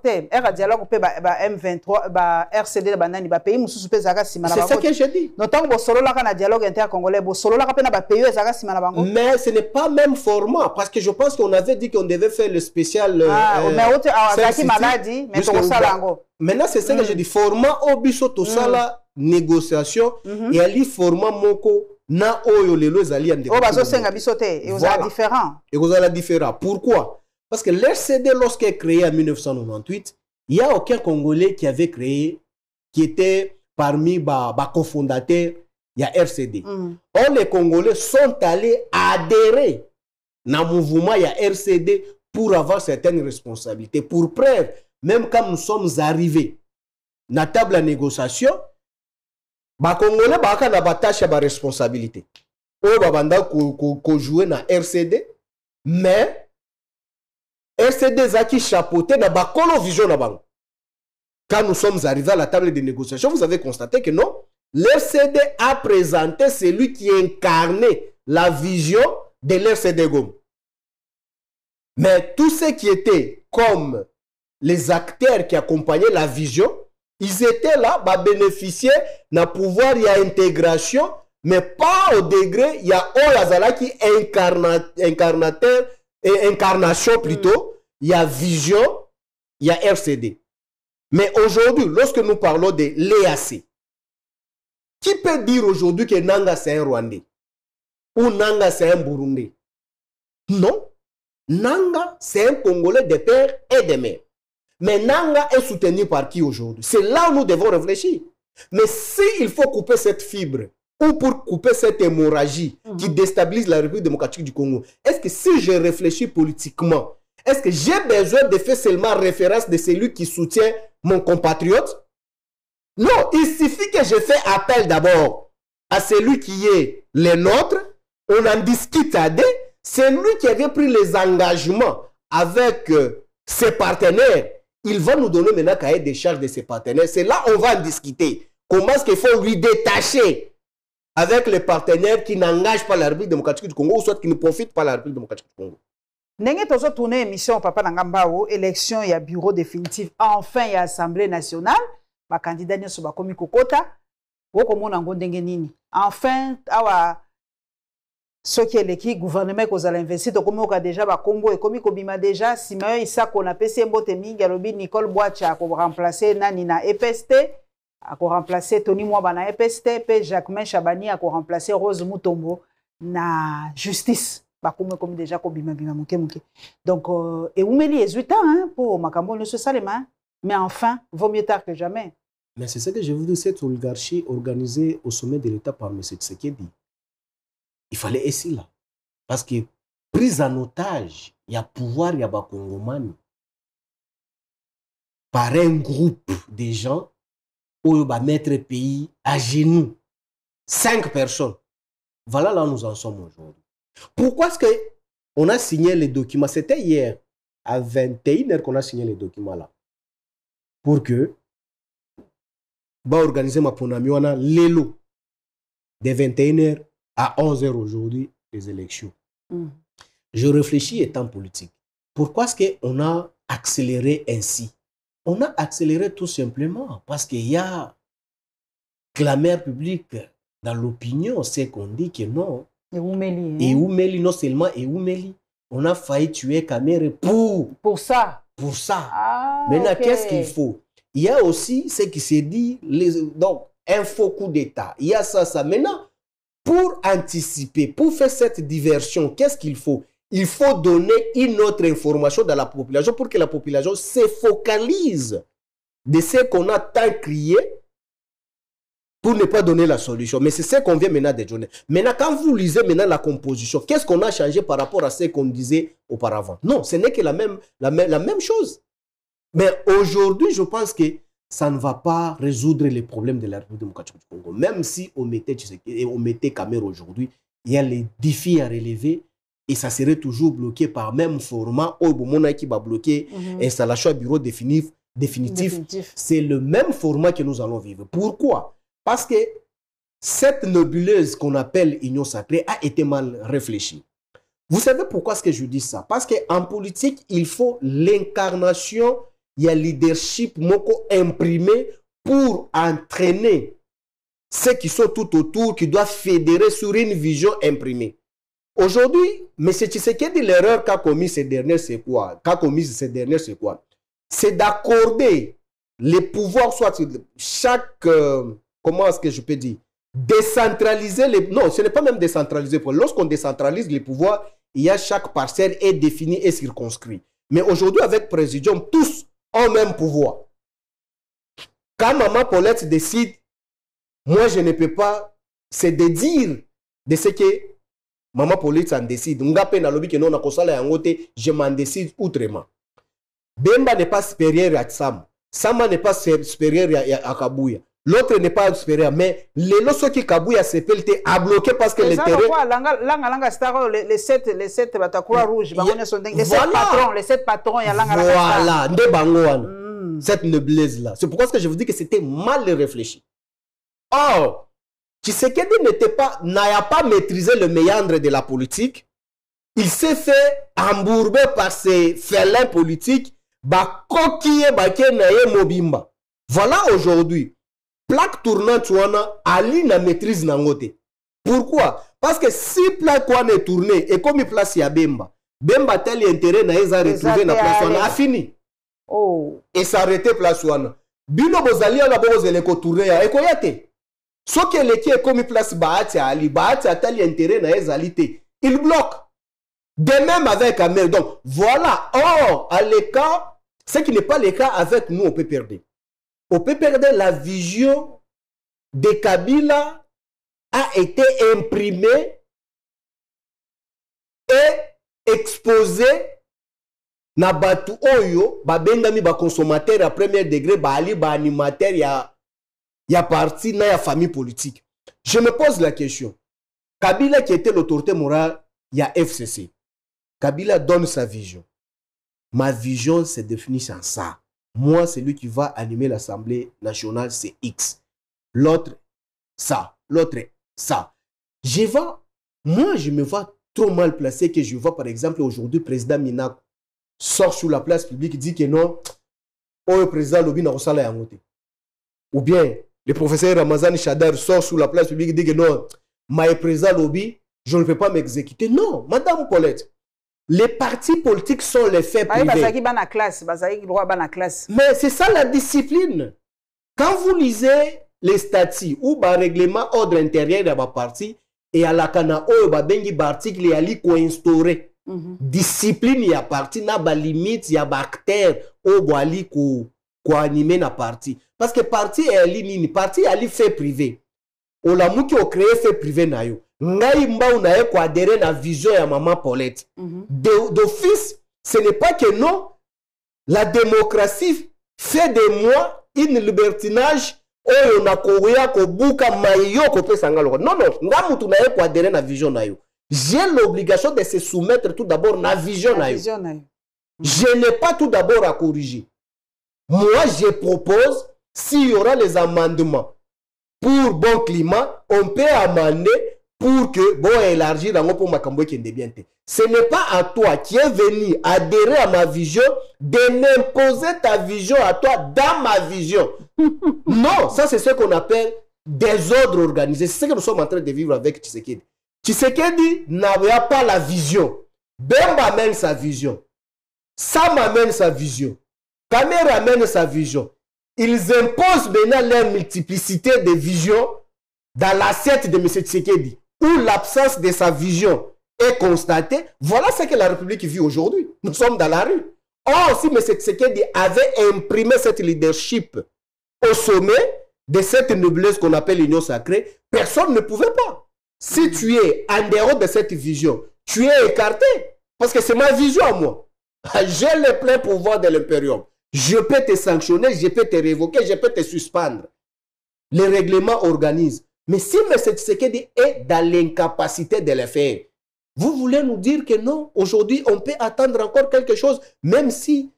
M23, RCD, pays mususu pe zaka sima na bango. C'est ça que je dis. Notamment solo la kana dialogue intercongolais, solo la pe na ba pays zaka sima na bango. Mais ce n'est pas même format parce que je pense qu'on avait dit qu'on devait faire le spécial. Mais autre zaki maladie, mais to sala ngo. Maintenant c'est ça que je dis, format obiso to sala négociation et ali format moko na oyo lelo ezali ande. Oh bazo senga bisote et aux différents. Et aux ala différents. Pourquoi? Parce que l'RCD lorsqu'elle est créée en 1998, il n'y a aucun Congolais qui avait créé, qui était parmi les cofondateurs, il y a RCD. Or les Congolais sont allés adhérer dans le mouvement, il y a RCD pour avoir certaines responsabilités. Pour preuve, même quand nous sommes arrivés dans la table de négociation, les Congolais ont des tâches et des responsabilités. Ils ont joué dans RCD, mais RCD a chapeauté dans la vision. Quand nous sommes arrivés à la table de négociation, vous avez constaté que non, l'RCD a présenté celui qui incarnait la vision de l'RCD Gom. Mais tous ceux qui étaient comme les acteurs qui accompagnaient la vision, ils étaient là, pour bénéficier d'un pouvoir, il y a intégration, mais pas au degré, il y a Olazala qui est incarnateur, et incarnation plutôt, il y a vision, il y a RCD. Mais aujourd'hui, lorsque nous parlons de l'EAC, qui peut dire aujourd'hui que Nanga c'est un Rwandais ou Nanga c'est un Burundais? Non. Nanga c'est un Congolais de père et de mère. Mais Nanga est soutenu par qui aujourd'hui? C'est là où nous devons réfléchir. Mais s'il faut couper cette fibre, ou pour couper cette hémorragie qui déstabilise la République démocratique du Congo, est-ce que si je réfléchis politiquement, est-ce que j'ai besoin de faire seulement référence de celui qui soutient mon compatriote? Non, il suffit que je fais appel d'abord à celui qui est le nôtre, on en discute à deux, c'est lui qui avait pris les engagements avec ses partenaires. Il va nous donner maintenant cahier des charges de ses partenaires. C'est là on va en discuter. Comment est-ce qu'il faut lui détacher avec les partenaires qui n'engagent pas la République démocratique du Congo ou soit qui ne profitent pas de la République démocratique du Congo? Nenge tozo tourner émission Papa Nangambao, élection il y a bureau définitif, enfin il y a assemblée nationale, ba candidat nyoso ba komi kokota, woko mona ngo ndenge nini. Enfin awa ce qui est l'équipe gouvernement ko za l'investi to komi oka déjà ba Congo et komi kobima déjà Simeon Isako na PC Mbote Mingi alobi Nicole Boacha ko remplacer nani na EPST, a ko remplacer Tony Mwaba na EPST, pe Jacquemain Chabani a ko remplacer Rose Mutombo na justice. Comme déjà donc et vous mettez 18 ans hein, pour Makambo ne se salema, mais enfin vaut mieux tard que jamais. Mais c'est ce que je vous dis, cette oligarchie organisée au sommet de l'État par M. Tshisekedi, il fallait essayer là parce que prise en otage, il y a pouvoir, il y a Bakongomani par un groupe de gens où va mettre le pays à genoux, 5 personnes. Voilà là où nous en sommes aujourd'hui. Pourquoi est-ce qu'on a signé les documents? C'était hier, à 21h qu'on a signé les documents là. Pour que, bah, organiser ma ponamiona, l'élo, de 21h à 11h aujourd'hui, les élections. Je réfléchis étant politique. Pourquoi est-ce qu'on a accéléré ainsi? On a accéléré tout simplement parce qu'il y a clameur publique dans l'opinion, c'est qu'on dit que non. Et Oumeli. Et Oumeli, non seulement et Oumeli, on a failli tuer Kamere pour ça. Pour ça. Ah, maintenant, okay. qu'est-ce qu'il faut? Il y a aussi ce qui s'est dit, donc, un faux coup d'État. Il y a ça. Maintenant, pour anticiper, pour faire cette diversion, qu'est-ce qu'il faut? Il faut donner une autre information dans la population pour que la population se focalise de ce qu'on a tant crié pour ne pas donner la solution. Mais c'est ce qu'on vient maintenant de donner. Maintenant, quand vous lisez maintenant la composition, qu'est-ce qu'on a changé par rapport à ce qu'on disait auparavant? Non, ce n'est que la même chose. Mais aujourd'hui, je pense que ça ne va pas résoudre les problèmes de la République démocratique du Congo. Même si on mettait Cameroun aujourd'hui, il y a les défis à relever et ça serait toujours bloqué par même format. Au moment qui va bloquer installation à bureau définitif. C'est le même format que nous allons vivre. Pourquoi? Parce que cette nébuleuse qu'on appelle Union sacrée a été mal réfléchie. Vous savez pourquoi est-ce que je dis ça? Parce qu'en politique, il faut l'incarnation, il y a leadership moko imprimé pour entraîner ceux qui sont tout autour, qui doivent fédérer sur une vision imprimée. Aujourd'hui, M. Tshisekedi, l'erreur qu'a commise ces derniers, c'est quoi? C'est d'accorder les pouvoirs, soit chaque, comment est-ce que je peux dire, décentraliser les... Non, ce n'est pas même décentraliser. Lorsqu'on décentralise les pouvoirs, il y a chaque parcelle est définie et circonscrit. Mais aujourd'hui, avec Présidium, tous ont même pouvoir. Quand Maman Paulette décide, moi, je ne peux pas, c'est de dire de ce que Maman Paulette en décide. Je m'en décide outrement. Bemba n'est pas supérieur à Sam. Sama n'est pas supérieur à Kabouya. L'autre n'est pas supérieur. Mais les lots qui Kabouya s'appelle a bloqué parce que les terrains... Les 7 Batakura Rouge, les 7 patrons, il y a voilà, cette noblesse-là. C'est pourquoi je vous dis que c'était mal réfléchi. Or, Tshisekedi n'a pas maîtrisé le méandre de la politique. Il s'est fait embourber par ses félins politiques. Voilà aujourd'hui. Plaque tournante, Ali na maîtrise nangote. Pourquoi? Parce que si plaque est tournée et comme il place ya Bemba, Bemba tel intérêt na eza retrouvé na place wana a fini. Oh. Et s'arrêter place wana. Bino bozali na bozele ko tourner ya ekoyate. Ce qui est comme place Bahati Ali, Bahati a tel intérêt na ezalité. Il bloque. De même avec Amel. Donc, voilà. Or, à l'écart, ce qui n'est pas le cas avec nous, on peut perdre. On peut perdre la vision de Kabila a été imprimée et exposée na batu oyo, ba bengami ba consommateur à premier degré, ba ali ba animateur ya parti na ya famille politique. Je me pose la question. Kabila qui était l'autorité morale, il y a FCC. Kabila donne sa vision. Ma vision se définit en ça. Moi, celui qui va animer l'Assemblée nationale, c'est X. L'autre, ça. L'autre, ça. Moi, je me vois trop mal placé que je vois, par exemple, aujourd'hui, le président Minak sort sur la place publique et dit que non, le président Lobi n'a pas la montée. Ou bien, le professeur Ramazan Chadar sort sur la place publique et dit que non, ma président Lobi, je ne peux pas m'exécuter. Non, Madame Paulette. Les partis politiques sont les faits privés. Mais c'est ça la discipline. Quand vous lisez les statuts ou le règlement ordre intérieur de la parti, et à la cana ou bengi article y ali ko instauré discipline ya parti na ba limite ya ba acteur ou boali ko animer na parti parce que parti est ali parti ali fait privé. O la muki o créer fait privé na yo. Ngai mba unaye ko adhérer na vision ya Maman Paulette. D'office, ce n'est pas que non, la démocratie fait de moi une libertinage oyo na koya ko buka mayo ko pesa ngalo. Non, nga mutu naye ko adhérer na vision na yo. J'ai l'obligation de se soumettre tout d'abord na vision na yo. Je n'ai pas tout d'abord à corriger. Moi, je propose, s'il y aura les amendements pour bon climat, on peut amender pour que, bon, élargir dans pour ma cambo qui est bien. Ce n'est pas à toi qui est venu adhérer à ma vision de m'imposer ta vision à toi dans ma vision. Non, ça c'est ce qu'on appelle désordre organisé. C'est ce que nous sommes en train de vivre avec Tshisekedi. Tshisekedi n'avait pas la vision. Bemba amène sa vision. Sam amène sa vision. Kamera amène sa vision. Ils imposent maintenant leur multiplicité de visions dans l'assiette de M. Tshisekedi, où l'absence de sa vision est constatée. Voilà ce que la République vit aujourd'hui. Nous sommes dans la rue. Or, si M. Tshisekedi avait imprimé cette leadership au sommet, de cette noblesse qu'on appelle l'union sacrée, personne ne pouvait pas. Si tu es en dehors de cette vision, tu es écarté. Parce que c'est ma vision à moi. J'ai le plein pouvoir de l'impérium. Je peux te sanctionner, je peux te révoquer, je peux te suspendre. Les règlements organisent. Mais si M. Tshisekedi est dans l'incapacité de le faire, vous voulez nous dire que non, aujourd'hui, on peut attendre encore quelque chose, même si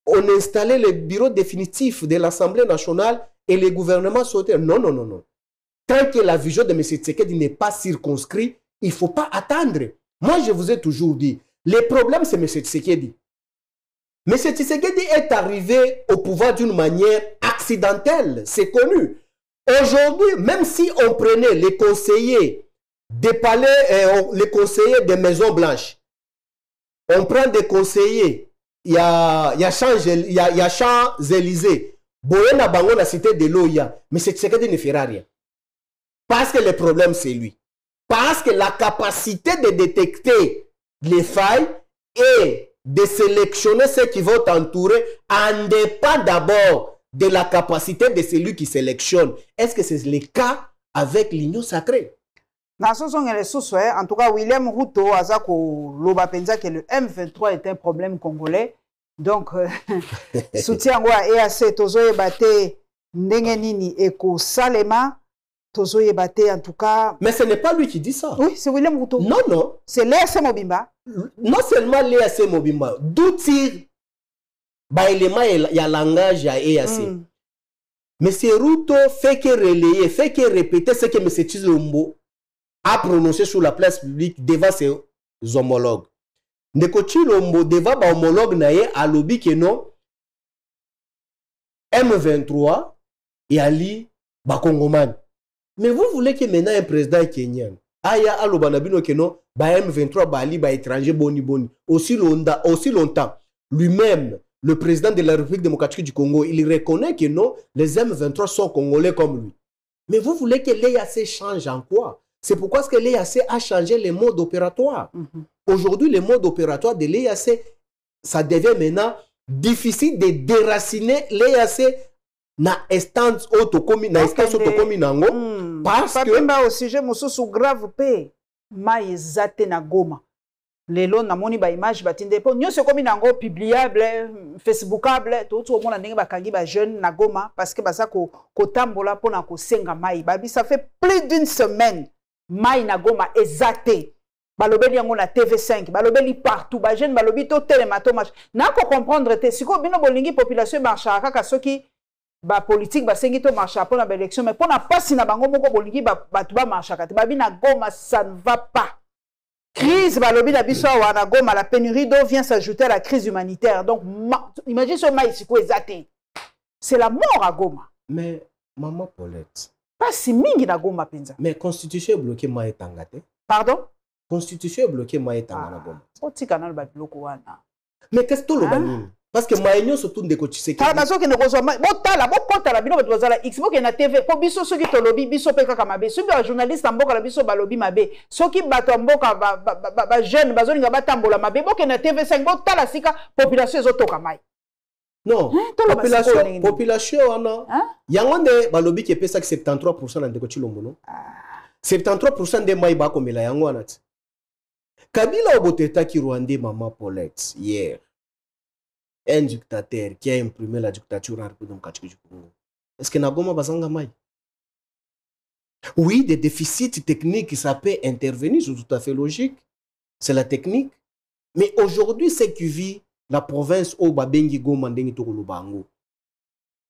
on installait le bureau définitif de l'Assemblée nationale et le gouvernement sautait. Non, non, non, non. Tant que la vision de M. Tshisekedi n'est pas circonscrite, il ne faut pas attendre. Moi, je vous ai toujours dit, le problème, c'est M. Tshisekedi. M. Tshisekedi est arrivé au pouvoir d'une manière accidentelle, c'est connu. Aujourd'hui, même si on prenait les conseillers des palais, les conseillers des Maisons Blanches, on prend des conseillers, il y a Champs-Élysées, Boyena Bango, la cité de l'Oya, mais M. Tshisekedi ne fera rien. Parce que le problème, c'est lui. Parce que la capacité de détecter les failles et de sélectionner ceux qui vont t'entourer en dépend d'abord de la capacité de celui qui sélectionne. Est-ce que c'est le cas avec l'union sacrée? En tout cas, William Ruto a dit que le M23 est un problème congolais. Donc, soutien à EAC, Tozo Ebate, Ndengenini, Eko Salema, Tozo Ebate, en tout cas. Mais ce n'est pas lui qui dit ça. Oui, c'est William Ruto. Non, non. C'est l'EAC Mobimba. Non seulement l'EAC Mobimba, d'où tire il y a langage, il y a EAC. Monsieur Ruto fait que relayer, fait que répéter ce que M. Tshilombo a prononcé sur la place publique devant ses homologues. Ndeko Tshilombo devant ses homologues a lobby que non M23 et Ali Bakongomani. Mais vous voulez que maintenant un président kenyan aya alobanabino que non M23 bali ba étranger boni aussi longtemps lui-même le président de la République démocratique du Congo, il reconnaît que non, les M23 sont congolais comme lui. Mais vous voulez que l'EAC change en quoi? C'est pourquoi que l'EAC a changé les modes opératoires. Aujourd'hui, les modes opératoires de l'EAC, ça devient maintenant difficile de déraciner l'EAC na instance autocommune nango parce que au sujet mosusu grave pe maizate na Goma. Lelo na moni ba image batinde po nyose komi nango publiable facebookable to to mona ndenge bakangi ba jeune na Goma parce que baza ko tambola pona ko senga mai babi ça fait plus d'une semaine mai na Goma ezate balobeli yango na TV5 balobeli partout ba jeune balobi to telemato match na ko comprendre te siko bino bolingi population marcha kaka soki ba politique ba sengi to marcha pona ba élection mais pona pasi na bango moko bolingi ba ba marcha kati babi na Goma ça ne va pas. Crise, balobi na biso wana Goma, la pénurie d'eau vient s'ajouter à la crise humanitaire. Donc, imagine ce maïs ezate. C'est la mort à Goma. Mais, maman Paulette. Pas si mingi na Goma penza. Mais constitution est bloquée maïs tangate. Pardon? Constitution est bloquée maïs tangana Goma. Oti kanal ba biloko wana. Mais qu'est-ce que le bani? Parce que maïnyo surtout ndeko Tshisekedi. Kala bazo ke nekozo botala bokota bino bato bazala X boke na TV po biso soki tolobi biso pe kaka mabe soki ba journaliste mboka la biso balobi mabe soki bato mboka ba jeune bazolinga batambola mabe boke na TV5 botala sika population ezotoka mai. Non, population wana yango nde balobi ke pesa 73% na ndeko Tshilombo no. 73% de mai ba komela yango wana. Kabila oboteta ki Rwandais maman Paulette hier. Un dictateur qui a imprimé la dictature en République démocratique du Congo. Est-ce que Nagoma Bazanga Maï? Oui, des déficits techniques, ça peut intervenir, c'est tout à fait logique. C'est la technique. Mais aujourd'hui, c'est qui vit la province au Babengi Goma Ndengi Tokolubango.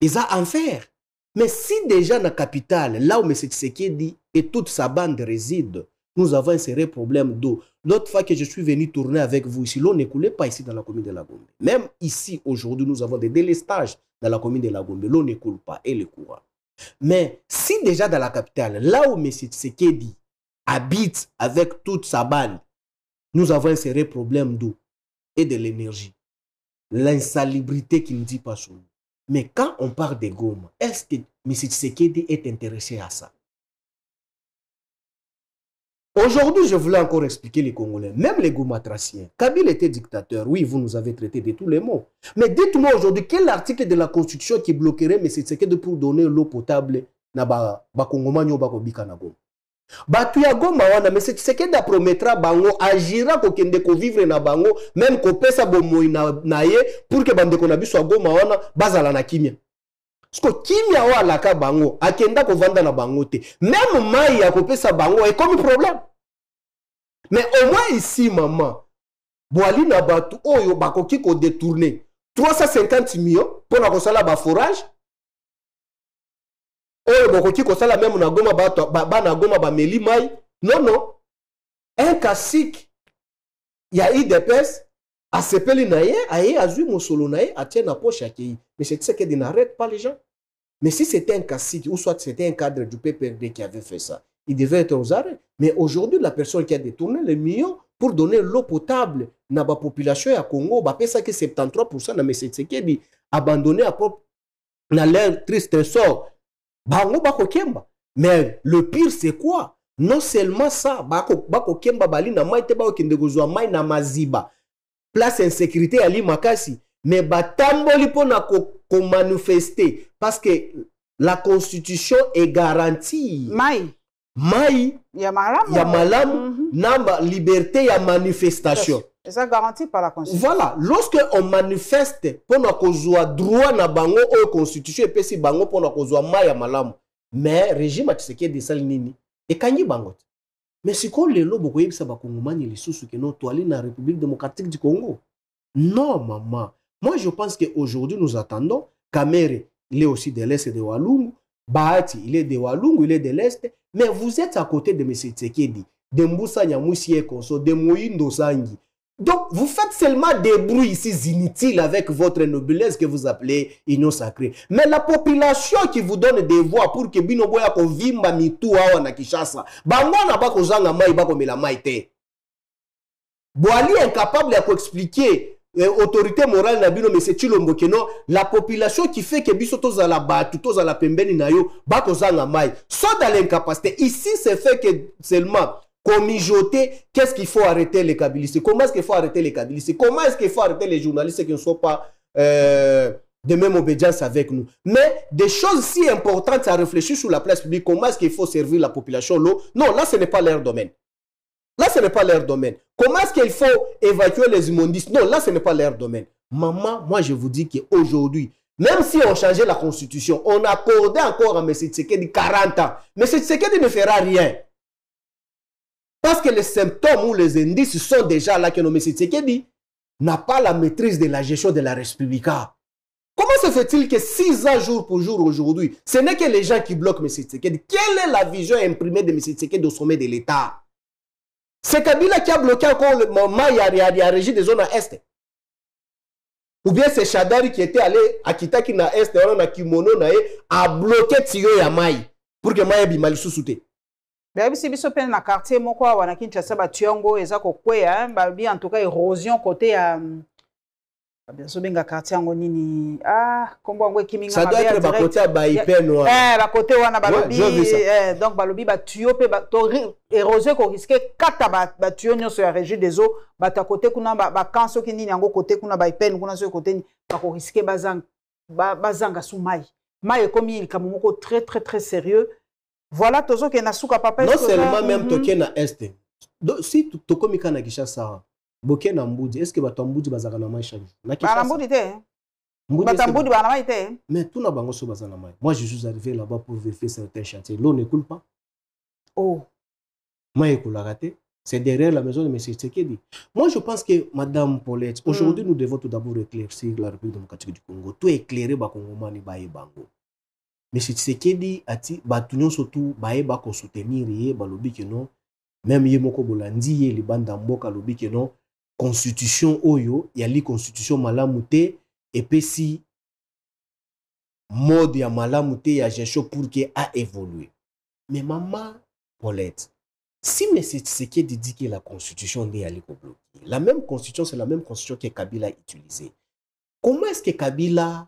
Ils ont en faire. Mais si déjà dans la capitale, là où M. Tshisekedi et toute sa bande résident, nous avons un sérieux problème d'eau. L'autre fois que je suis venu tourner avec vous ici, l'eau ne coulait pas ici dans la commune de la Gombe. Même ici, aujourd'hui, nous avons des délestages dans la commune de la Gombe. L'eau ne coule pas et le courant. Mais si déjà dans la capitale, là où M. Tshisekedi habite avec toute sa bande, nous avons un sérieux problème d'eau et de l'énergie. L'insalubrité qui ne dit pas son nom. Mais quand on parle de Goma, est-ce que M. Tshisekedi est intéressé à ça? Aujourd'hui, je voulais encore expliquer les Congolais, même les Gomatraciens. Kabila était dictateur, oui, vous nous avez traité de tous les mots. Mais dites-moi aujourd'hui, quel article de la Constitution qui bloquerait M. Tshisekedi pour donner l'eau potable na bakongomani oyo bakobika na Goma. Batu ya Goma wana, mais Tshisekedi promettra bango, agira kokende kovivre na bango, même kopesa bomoi na ye, pour que bandeko na biso ya Goma wana, bazala na kimia. Parce que kimia wa alaka bango, akenda kovanda na bango te. Même mai ya kopesa bango, est comme problème. Mais au moins ici, maman, boali na batu oyo bakoki ko détourner 350 millions pour na kosala ba forage. Oyo bakoki kosala même na Goma ba na Goma ba meli mai. Non non. Un cacique ya IDPS a sepeli na ye, aye azui mosolo na ye, atie na poche akei. Mais c'est ce qui n'arrête pas les gens. Mais si c'était un cacique ou soit c'était un cadre du PPRD qui avait fait ça, il devait être aux arrêts. Mais aujourd'hui, la personne qui a détourné les millions pour donner l'eau potable dans la population à Congo, bah, ça que 73% de mes Tshisekedi abandonné dans leur triste sort. Mais le pire, c'est quoi? Non seulement ça, place insécurité à Makasi, mais batamboli pona ko manifester parce que la constitution est garantie. Mai ya malamu namba liberté ya manifestation. C'est ça garanti par la constitution. Voilà, lorsque on manifeste pona kozwa droit na bango o constitution et pesi bango pona kozwa mai ya malamu. Mais régime Tshisekedi sali nini e kanyi bango. Mais si ko lelo boko yebisa bakongomani lisusu ke no toali na République démocratique du Congo. Non maman, moi je pense qu'aujourd'hui nous attendons Kamere, il est aussi de l'Est de Walungu, Bahati, il est de Walungu, il est de l'Est, mais vous êtes à côté de M. Tshisekedi, de Mboussa Nyamoussié Konso, de Moïndo Sangi. Donc, vous faites seulement des bruits ici inutiles avec votre noblesse que vous appelez Union Sacrée. Mais la population qui vous donne des voix pour que Bino Boya ko vimba mitu awa na Kishasa, bango na bako zanga mai bako mela mai te. Boali incapable à expliquer autorité morale na bino, mais c'est Chilombo Keno, la population qui fait que biso toza la batu, toza la pembeni na yo, bako zanga mai. Soit dans l'incapacité. Ici, c'est fait que seulement qu'on mijoter, qu'est-ce qu'il faut arrêter les kabylistes? Comment est-ce qu'il faut arrêter les kabylistes? Comment est-ce qu'il faut arrêter les journalistes qui ne sont pas de même obédience avec nous? Mais des choses si importantes à réfléchir sur la place publique, comment est-ce qu'il faut servir la population? Non, là, ce n'est pas leur domaine. Là, ce n'est pas leur domaine. Comment est-ce qu'il faut évacuer les immondices? Non, là, ce n'est pas leur domaine. Maman, moi, je vous dis qu'aujourd'hui, même si on changeait la constitution, on accordait encore à M. Tshisekedi 40 ans. M. Tshisekedi ne fera rien. Parce que les symptômes ou les indices sont déjà là que M. Tshisekedi n'a pas la maîtrise de la gestion de la République. Comment se fait-il que 6 ans jour pour jour aujourd'hui, ce n'est que les gens qui bloquent M. Tshisekedi? Quelle est la vision imprimée de M. Tshisekedi au sommet de l'État? C'est Kabila qui a bloqué encore le moment, il y a régi des zones à Est. Ou bien c'est Chadari qui était allé à Kitaki na Est, on a Kimono na a bloqué Tiyo ya Mai pour que Mai bimali sous-souté. Mais si biso pen na quartier moko wana Kinshasa ba Tiongo eza ko kweya ba bi en tout cas érosion côté à bien so benga quartier ngo nini kombo ngo kiminga ça doit être ba côté ba Ipen noir. Ba côté wana ba lobi donc ba lobi ba tuyo pe ba to éroser ko risquer kata ba tuyo nyoso ya régie des eaux ba ta côté kuna ba kanso ki nini ngo côté kuna ba Ipen kuna so côté ba ko risquer bazanga sous mai comme il kamoko très très très sérieux. Voilà, tozo ke na suka papa. Non seulement même toke na Est. Si tokomi kana Kishasa, boke na Mbudi, est-ce que bato Mbudi bazaka na mai chaque jour? Na Kishasa. Ba Mbudi te. Bato Mbudi ba na mai te. Mais tout na bango so bazana mai. Moi je suis arrivé là-bas pour vérifier certains chantiers. L'eau ne coule pas. Oh. Moi écoule raté. C'est derrière la maison de M. Tshisekedi. Moi je pense que Madame Paulette, aujourd'hui nous devons tout d'abord éclaircir la République démocratique du Congo. Tout éclairer ba Congomani ba e bango. Mais si Tshisekedi ati batunyo surtout bae ba ko soutenir ye balobi ke non même ye moko bolandi ye libanda mboka lobi ke non constitution oyo ya li constitution malamu te et puis si mode ya malamu te ya gestion pour que a évolué. Mais maman Paulette, si M. Tshisekedi dit que la constitution n'est allée ko bloquer, la même constitution c'est la même constitution que Kabila utilisée. Comment est-ce que Kabila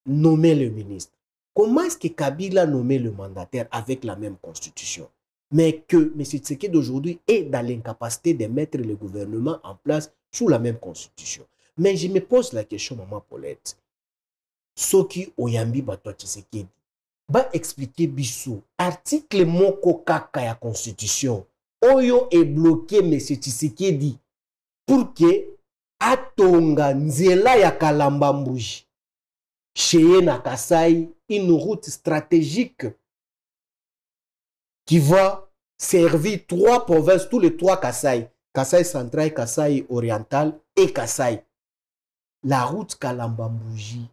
nommait le ministre? Comment est-ce que Kabila nommait le mandataire avec la même constitution? Mais que M. Tshisekedi d'aujourd'hui est dans l'incapacité de mettre le gouvernement en place sous la même constitution. Mais je me pose la question, maman Paulette. Soki Oyambi Bato Tshisekedi, ba expliquer biso article moko kaka ya constitution oyo est bloqué monsieur Tshisekedi pour que atonga nzela ya Kalamba Mbuji chez na Kasai, une route stratégique qui va servir 3 provinces, tous les 3 Kasai, Kasai central, Kasai oriental et Kasai. La route Kalamba Mbuji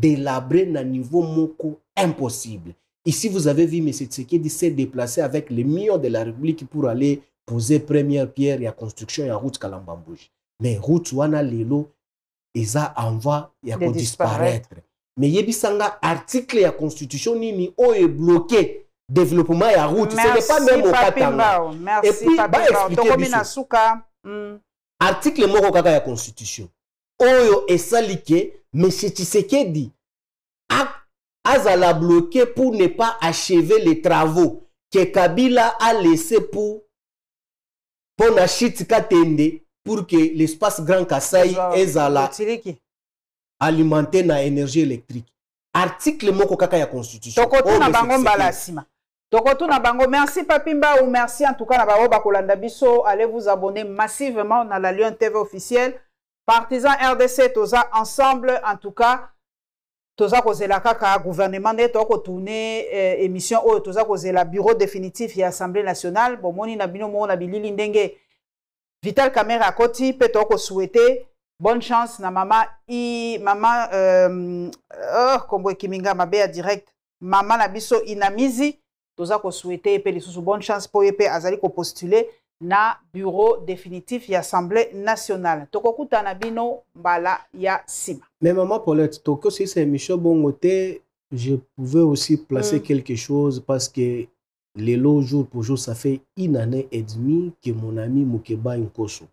délabrée na niveau moko impossible. Ici, vous avez vu M. Tshisekedi s'est déplacé avec les millions de la République pour aller poser première pierre et la construction de la route Kalamba Mbuji. Mais route wana lelo eza envoie ya ko disparaître. Mais yebisanga article ya constitution nini o est bloqué développement ya route. Ce n'est pas même au Katanga. Merci, et puis ba expliquer biso. Article moko kaka ya constitution oyo esalike M. Tshisekedi azala bloqué pour ne pas achever les travaux que Kabila a laissé pour na chute katende pour que l'espace Grand Kasaï ezala alimenté na énergie électrique. Article moko kaka ya constitution. Tokotuna bango mbala sima. Tokotuna bango. Merci Papimba ou merci en tout cas na babo bakolanda biso. Allez vous abonner massivement dans la Lyon TV officielle. Partisans RDC toza ensemble en tout cas. Toza kozela kaka gouvernement de toko tourner émission o toza kozela bureau définitif ya Assemblée nationale. Bomoni na bino mo na bilili ndenge Vital Kamerhe Koti peut toko souhaiter bonne chance na mama kombo kiminga mabe direct mama na biso inamizi toza ko souhaiter pe lisusu bonne chance pour yepe azali ko postuler na bureau définitif ya Assemblée nationale. Toko kuta na bino mbala ya sima. Mais maman Paulette, toko si c'est émission bon côté, je pouvais aussi placer quelque chose parce que les lots jour pour jour, ça fait 1 année et demie que mon ami Mukeba Nkoso.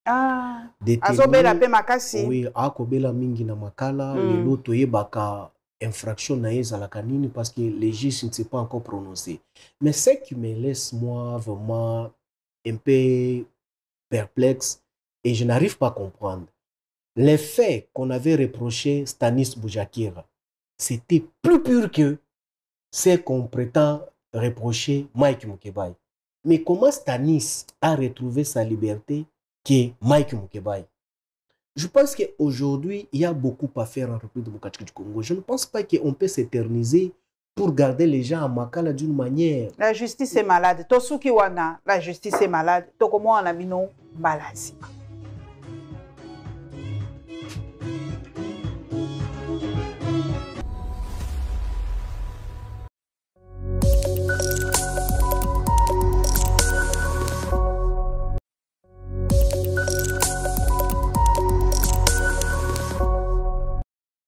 Ah, azobela pe makasi. Oui, akobela mingi na makala, les lots toye baka infraction na ezala kanini parce que les juges ne s'est pas encore prononcé. Mais ce qui me laisse moi vraiment un peu perplexe et je n'arrive pas à comprendre. Les faits qu'on avait reproché Stanis Boujakira, c'était plus pur que ce qu'on prétend reprocher Mike Mukebai. Mais comment Stanis a retrouvé sa liberté que Mike Mukebai? Je pense qu'aujourd'hui, il y a beaucoup à faire en République démocratique du Congo. Je ne pense pas qu'on peut s'éterniser pour garder les gens à Makala d'une manière. La justice est malade. Tosuki wana, la justice est malade. Tokomo anabino malade.